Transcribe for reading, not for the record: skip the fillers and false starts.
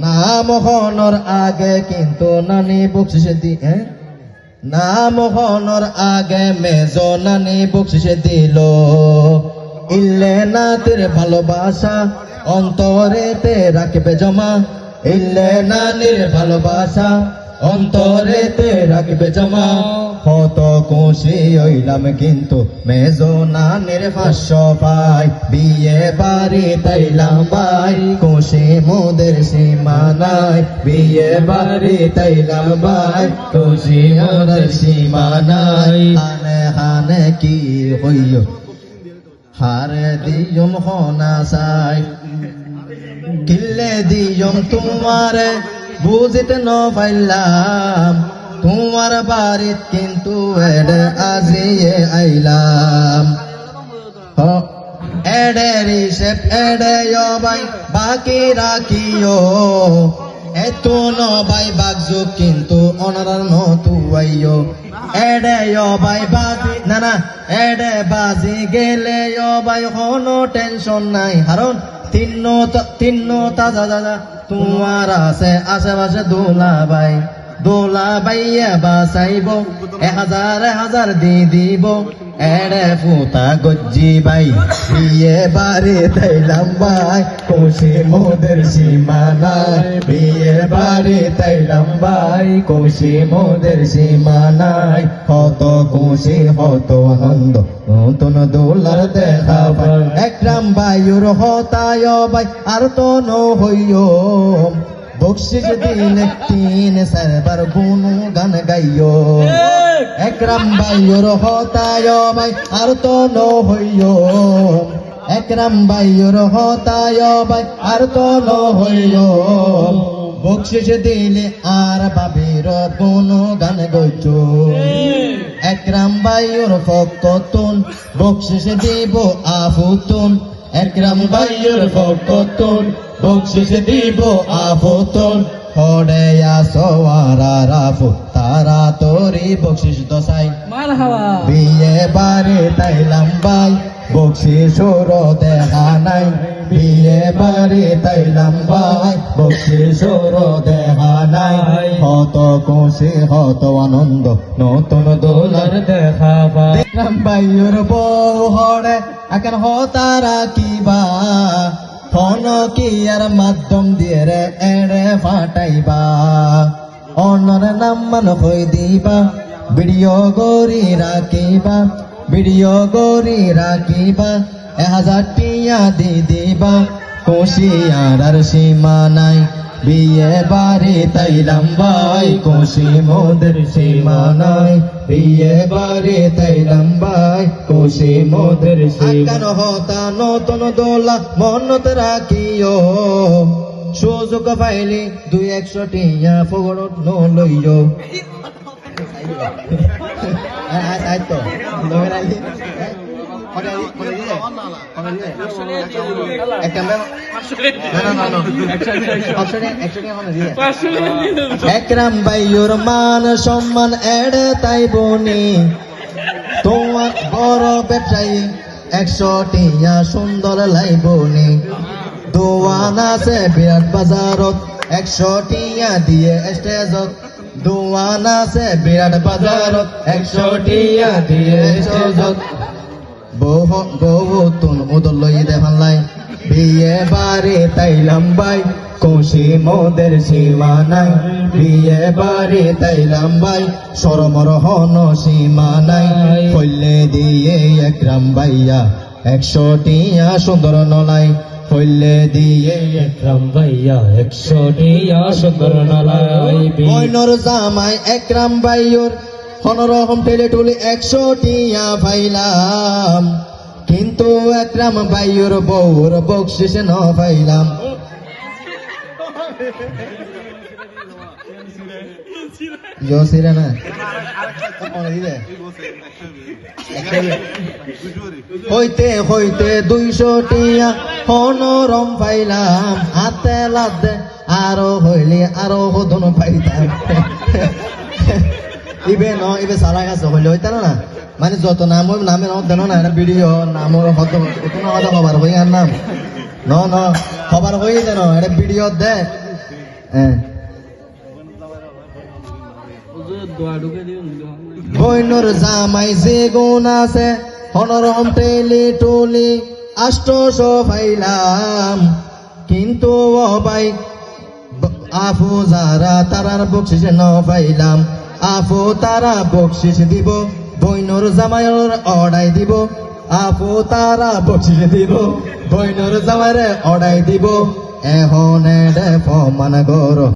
নাম হনর আগে কিন্তু নানি বকশিসে নাম হনর আগে মেজো নানি বকশিসে দিল ইল্লে নাতির ভালোবাসা অন্তরেতে রাখবে জমা ইল্লে নানির ভালোবাসা অন্তরেতে রাখবে জমা কত খুশি হইলাম কিন্তু মেজো নানির 500 পাই বিয়ে বাড়ি তাইলাম ভাই খুশি মোদের সীমা নাই বিয়ে বাড়ি তাইলাম ভাই খুশি মোদের সীমা নাই হানে হানে কি হইল হারে দিয়ম হনা চাই কিল্লে দিয়ম তোমারে বুঝিতে ন পাইলাম তোমার বাড়িত কিন্তু এডে আজিয়ে আইলাম এডে রিসেপ এডে ভাই বাকি রাখিও এতো ন ভাই বাগজু কিন্তু অনারার ন তুয়াইও এডে ভাই বাজি না না এডে বাজি গেলে ভাই কোনো টেনশন নাই হারণ তিন্ন তাজা দাদা তোমার আছে আশেপাশে দোলা বাইয়া বাসাইব 1000 দিব এড়ে ফুতা গজ্জি ভাই বিয়ে বাড়ি তাইলাম ভাই খুশি মোদের সীমা নাই বিয়ে বাড়ি তাইলাম ভাই খুশি মোদের সীমা নাই কত খুশি কত আনন্দ নতুন দোলার দেখা ভাই একরাম ভাইয়ের হতায় ভাই আর তো ন হইও বকশিস দিলে 3-4 গুনু গান গাইও একরাম ভাইয়ের হতায় ভাই আর তো ন হইও একরাম ভাইয়ের হতায় ভাই আর তো ন হইও বকশিস দিলে আর বাবির গুনু গান গাইছো একরাম ভাইয়ের ফকতুন বকশিস দিব আফুতুন একরাম ভাইয়ের ফকতুন বকশিস দিব আফুতুন হড়ে আসোয়ারা রাফু তারা তোরি বকশিস দসাই মারহাবা বিয়ে বাড়ি তাইলাম ভাই বকশিসর দেখা নাই বিয়ে বাড়ি তাইলাম ভাই বকশিসর দেখা নাই কত খুশি কত আনন্দ নতুন দোলার দেখা ভাই একরাম ভাইয়ের বউ হড়ে এখন হতারা কিবা ফোন কি আর মাধ্যম দিয়ে রে এড়ে ফাটাইবা অনর নাম মান হই দিবা ভিডিও গরি রাখিবা 1000 টিয়া দিবা খুশি আর সীমা নাই বিয়ে বাড়ি তাইলাম ভাই খুশি মোদের সীমা নাই বিয়ে বাড়ি তাইলাম ভাই খুশি মোদের সীমা হতা নতুন দোলা মনত রাখিও সুযোগ পাইলে 200 টিয়া ফগড়ত ন লইও আইতো লইরাই একরাম ভাইয়ের মান সম্মান এড়ে তাই বনি তোমার বড় ব্যবসায়ী 100 টিয়া সুন্দর লাইবনি দোয়ান আছে বিরাট বাজারত 100 টিয়া দিয়ে স্টেজত দোয়ান আছে বিরাট বাজারত 100 টিয়া দিয়ে স্টেজত বহুতুন উদল লই দেখালাই বিয়ে বাড়ি তাইলাম ভাই খুশি মোদের সীমা নাই বিয়ে বাড়ি তাইলাম ভাই সরমর হন সীমা নাই কইলে দিয়ে একরাম ভাইয়া 100 টিয়া সুন্দর নলাই কইলে দিয়ে একরাম ভাইয়া 100 টিয়া সুন্দর নলাই বইনর জামাই একরাম ভাইয়ের হনরহম টেলে টুলি 100 টিয়া পাইলাম কিন্তু একরাম ভাইয়ের বউর বকশিস ন পাইলাম জোসিরে না হইতে হইতে 200 টিয়া হনরম পাইলাম হাতে লাদে আরো হইলে আরো হদন পাইতাম ইবে সারা গেছে হইলে হইতা না মানে যত নাম নামের দেন না এটা ভিডিও নামর হত কোনো হতো খবর হই আর নাম ন খবর হই দেন এটা ভিডিও দে বইনুর জামাই যে গুণ আছে হনরম টেলি টুলি আষ্টশ ফাইলাম, কিন্তু ও ভাই আফু যারা তারার বকশিস ন পাইলাম, আফু তারা বকশিস দিব, বইনুর জামাইয়ের অড়াই দিব, আফু তারা বকশিস দিব, বইনুর জামাইয়ের অড়াই দিব, এখন ফমান গর